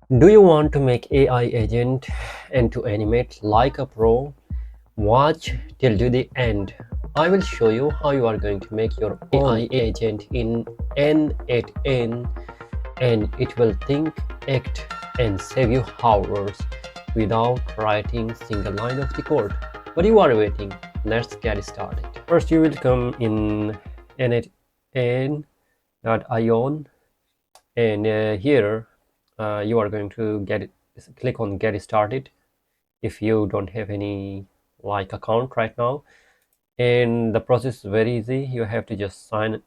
Do you want to make AI agent and to animate like a pro? Watch till to the end. I will show you how you are going to make your AI agent in n8n, and it will think, act and save you hours without writing single line of the code. What you are waiting? Let's get started. First you will come in n8n.ion, and here you are going to click on get started if you don't have any like account right now. And the process is very easy. You have to just sign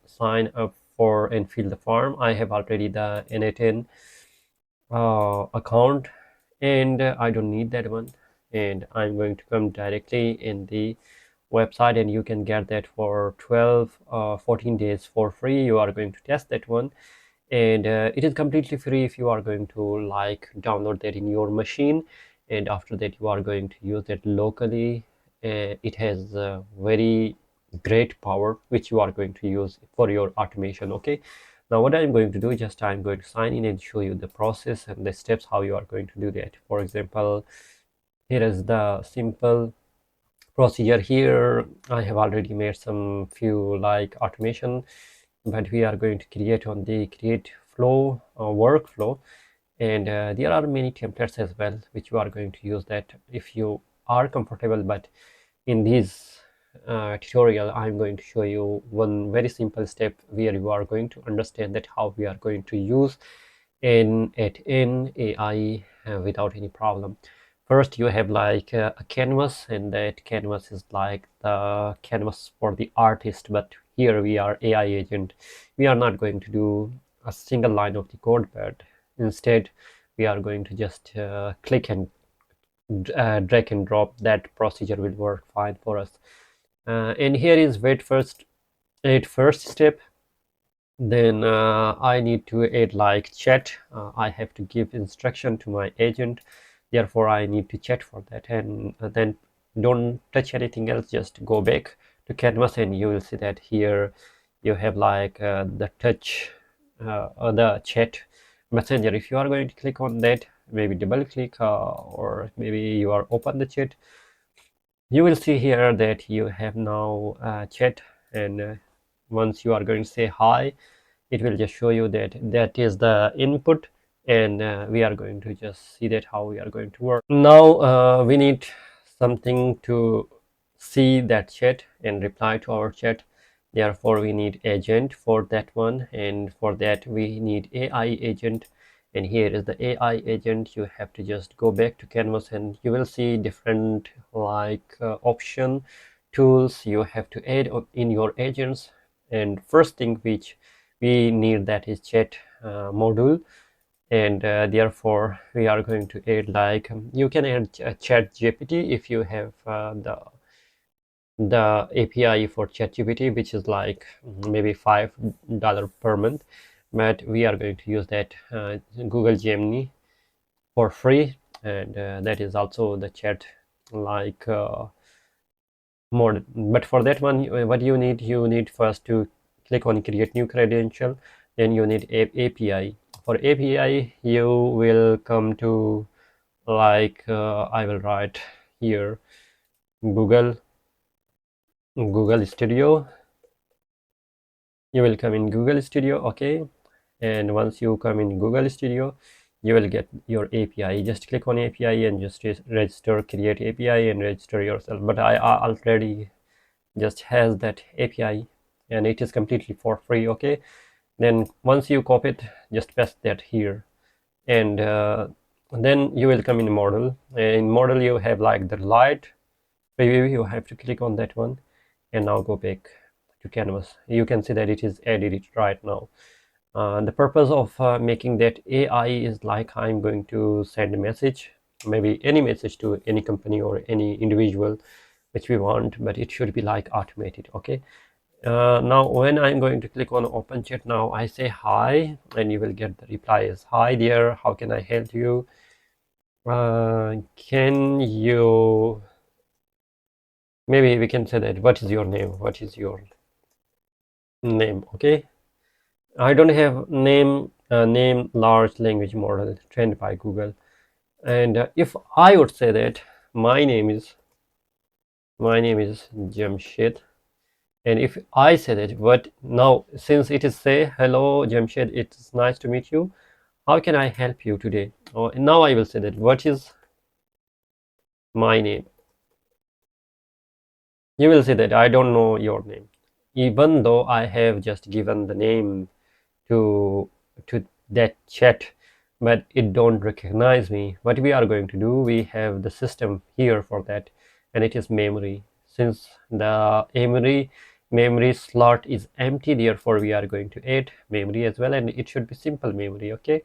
up for and fill the form. I have already the n8n account, and I don't need that one, and I'm going to come directly in the website, and you can get that for 14 days for free. You are going to test that one, and it is completely free if you are going to like download that in your machine, and after that you are going to use it locally. It has very great power which you are going to use for your automation. Okay, now what I'm going to do, just I'm going to sign in and show you the process and the steps how you are going to do that. For example, here is the simple procedure. Here I have already made some few like automation, but we are going to create on the create flow workflow, and there are many templates as well which you are going to use that if you are comfortable. But in this tutorial I'm going to show you one very simple step where you are going to understand that how we are going to use n8n AI without any problem. First you have like a canvas, and that canvas is like the canvas for the artist, but here we are AI agent. We are not going to do a single line of the code, but instead we are going to just click and drag and drop. That procedure will work fine for us. And here is wait first step. Then I need to add like chat. I have to give instruction to my agent, therefore I need to chat for that. And then don't touch anything else, just go back to canvas, and you will see that here you have like the touch or the chat messenger. If you are going to click on that, maybe double click or maybe you are open the chat, you will see here that you have now chat. And once you are going to say hi, it will just show you that that is the input, and we are going to just see that how we are going to work. Now we need something to see that chat and reply to our chat, therefore we need agent for that one, and for that we need AI agent. And here is the AI agent. You have to just go back to canvas, and you will see different like option tools you have to add in your agents. And first thing which we need, that is chat module, and therefore we are going to add like you can add chat GPT if you have the API for ChatGPT, which is like maybe $5 per month, but we are going to use that Google Gemini for free, and that is also the chat like mode. But for that one, what you need first to click on create new credential, then you need API. For API you will come to like I will write here Google Studio. You will come in Google Studio. Okay, and once you come in Google Studio, you will get your API. Just click on API and just register, create API and register yourself. But I already just has that API, and it is completely for free. Okay, then once you copy it, just paste that here, and then you will come in model. In model you have like the light preview. You have to click on that one, and now go back to canvas. You can see that it is edited right now. The purpose of making that AI is like I'm going to send a message, maybe any message to any company or any individual which we want, but it should be like automated. Okay, now when I'm going to click on open chat, now I say hi, and you will get the reply as hi there, how can I help you, can you, maybe we can say that what is your name, what is your name. Okay, I don't have name name large language model trained by Google. And if I would say that my name is Jamshed, and if I say that, what now, since it is say hello Jamshed, it's nice to meet you, how can I help you today? Or now I will say that what is my name. You will say that I don't know your name, even though I have just given the name to that chat, but it don't recognize me. What we are going to do, we have the system here for that, and it is memory. Since the memory slot is empty, therefore we are going to add memory as well, and it should be simple memory. Okay,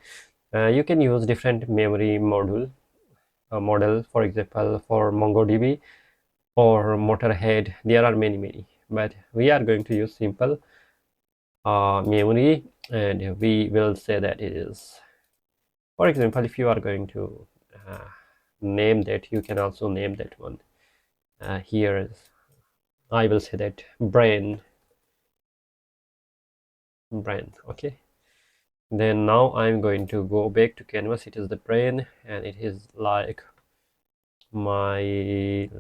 you can use different memory model, for example, for MongoDB or Motorhead. There are many, but we are going to use simple memory, and we will say that it is, for example, if you are going to name that, you can also name that one. Here is, I will say that brain. Okay, then now I'm going to go back to canvas. It is the brain, and it is like my,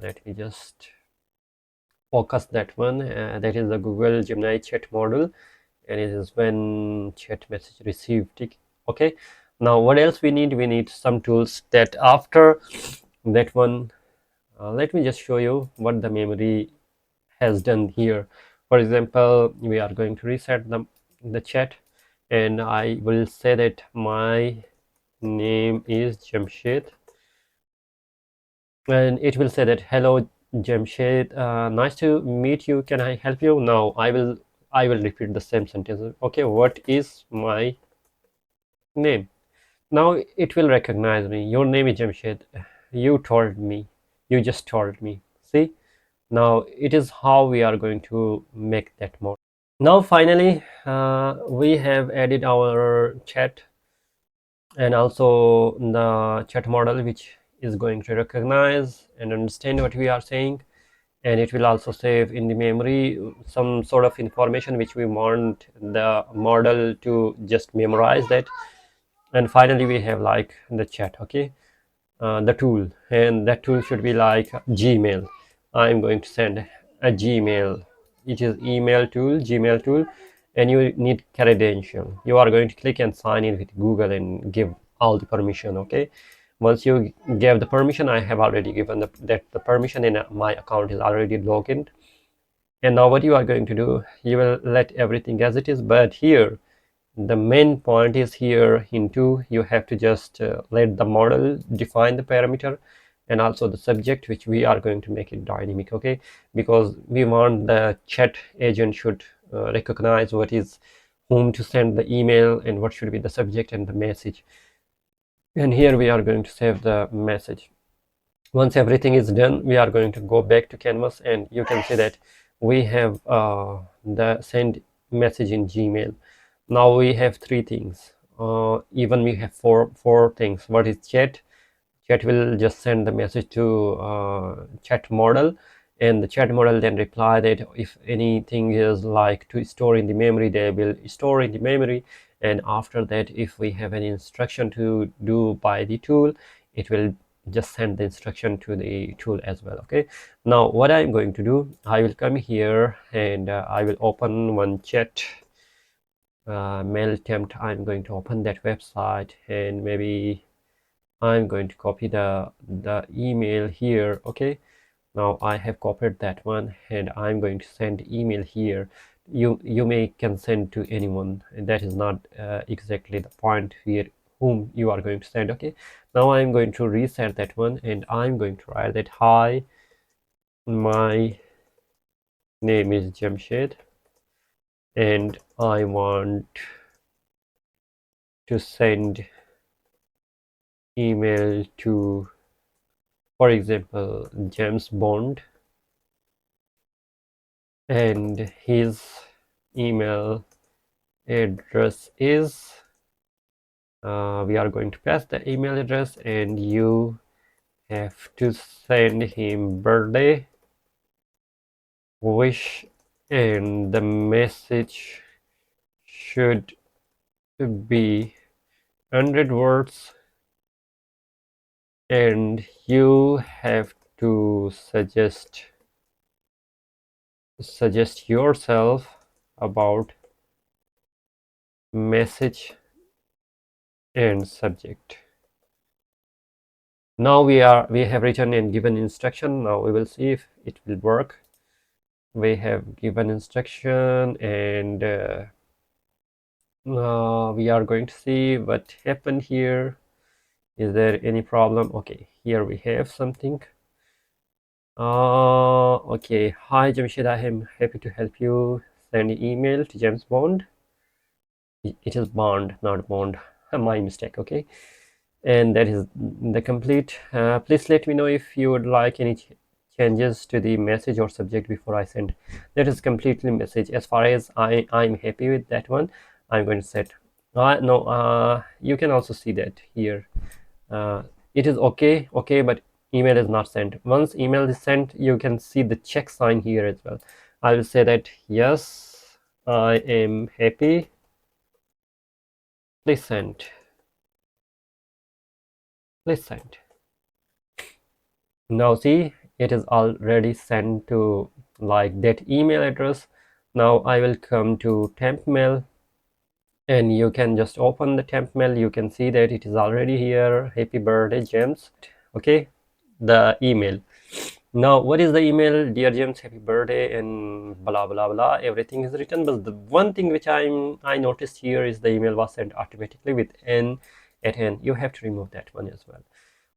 let me just focus that one. That is the Google Gemini chat model, and it is when chat message received. Okay, now what else we need some tools that after that one. Let me just show you what the memory has done here. For example, we are going to reset the chat, and I will say that my name is Jamshed, and it will say that hello Jamshed, nice to meet you, can I help you? Now I will repeat the same sentence. Okay, what is my name? Now it will recognize me. Your name is Jamshed. You told me. You just told me. See? Now it is how we are going to make that more. Now finally, we have added our chat and also the chat model, which is going to recognize and understand what we are saying, and it will also save in the memory some sort of information which we want the model to just memorize that. And finally we have like the chat. Okay, the tool, and that tool should be like Gmail. I'm going to send a Gmail. It is email tool, Gmail tool, and you need credential. You are going to click and sign in with Google and give all the permission. Okay, once you give the permission, I have already given the permission, and my account is already logged in. And now what you are going to do, you will let everything as it is, but here the main point is here into, you have to just let the model define the parameter and also the subject, which we are going to make it dynamic. Okay, because we want the chat agent should recognize what is, whom to send the email, and what should be the subject and the message. And here we are going to save the message. Once everything is done, we are going to go back to canvas, and you can see that we have the send message in Gmail. Now we have three things. Even we have four things. What is chat? Chat will just send the message to chat model, and the chat model then reply that if anything is like to store in the memory, they will store in the memory. And after that, if we have any instruction to do by the tool, it will just send the instruction to the tool as well. Okay, now what I'm going to do, I will come here and I will open one chat mail attempt. I'm going to open that website, and maybe I'm going to copy the email here. Okay, now I have copied that one, and I'm going to send email here. You may can send to anyone, and that is not exactly the point here whom you are going to send. Okay, now I'm going to reset that one, and I'm going to write that hi, my name is Jamshed, and I want to send email to, for example, James Bond, and his email address is, we are going to pass the email address, and you have to send him birthday wish, and the message should to be 100 words, and you have to suggest yourself about message and subject. Now we have written and given instruction. Now we will see if it will work. We have given instruction, and we are going to see what happened here. Is there any problem? Okay, here we have something. Okay. Hi Jamshid, I am happy to help you. Send an email to James Bond. It is Bond, not Bond. My mistake. Okay, and that is the complete. Please let me know if you would like any changes to the message or subject before I send. That is completely message. As far as I'm happy with that one, I'm going to set. No, you can also see that here. It is okay, but email is not sent. Once email is sent, you can see the check sign here as well. I will say that yes, I am happy. Please send. Please send. Now see, it is already sent to like that email address. Now I will come to temp mail, and you can just open the temp mail. You can see that it is already here. Happy birthday, James. Okay, the email. Now, what is the email? Dear James, happy birthday, and blah blah blah. Everything is written, but the one thing which I noticed here is the email was sent automatically with n8n. You have to remove that one as well.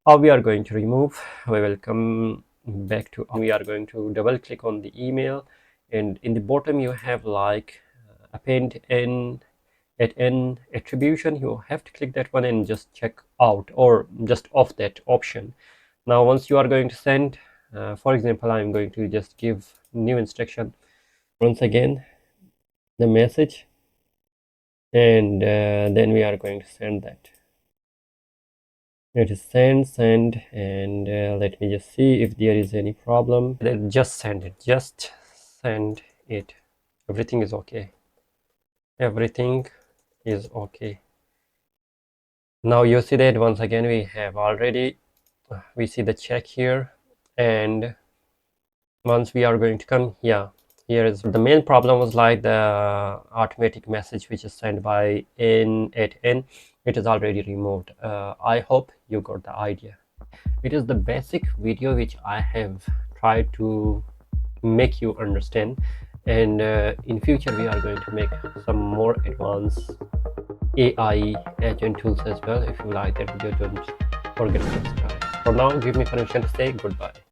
How we are going to remove? We will come back to. We are going to double click on the email, and in the bottom you have like append n8n attribution. You have to click that one and just check out or just off that option. Now, once you are going to send, for example, I'm going to just give new instruction once again the message, and then we are going to send that. It is send, and let me just see if there is any problem. Then just send it. Just send it. Everything is okay. Everything is okay. Now you see that once again we have already we see the check here, and once we are going to come here is the main problem was like the automatic message which is sent by n8n. It is already removed. I hope you got the idea. It is the basic video which I have tried to make you understand, and in future we are going to make some more advanced AI agent tools as well. If you like that video, don't forget to subscribe. For now, give me permission to say goodbye.